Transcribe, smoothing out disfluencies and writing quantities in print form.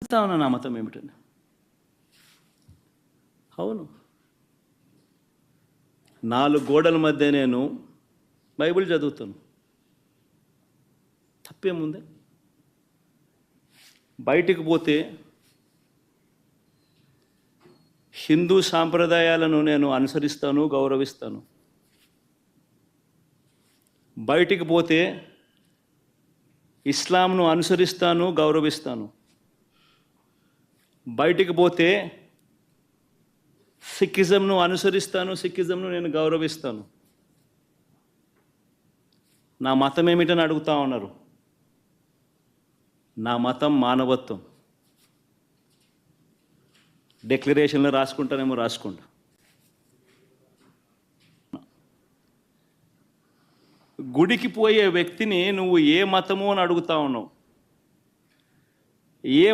చెప్తా ఉన్నా నా మతం ఏమిటని. అవును, 4 గోడల మధ్య నేను బైబిల్ చదువుతాను, తప్పేముంది? బయటికి పోతే హిందూ సాంప్రదాయాలను నేను అనుసరిస్తాను, గౌరవిస్తాను. బయటికి పోతే ఇస్లాంను అనుసరిస్తాను, గౌరవిస్తాను. బయటికి పోతే సిక్కిజంను అనుసరిస్తాను, సిక్కిజంను నేను గౌరవిస్తాను. నా మతం ఏమిటని అడుగుతా ఉన్నారు. నా మతం మానవత్వం. డిక్లరేషన్లో రాసుకుంటానేమో రాసుకుంటా. గుడికి పోయే వ్యక్తిని నువ్వు ఏ మతము అని అడుగుతా ఉన్నావు. ఏ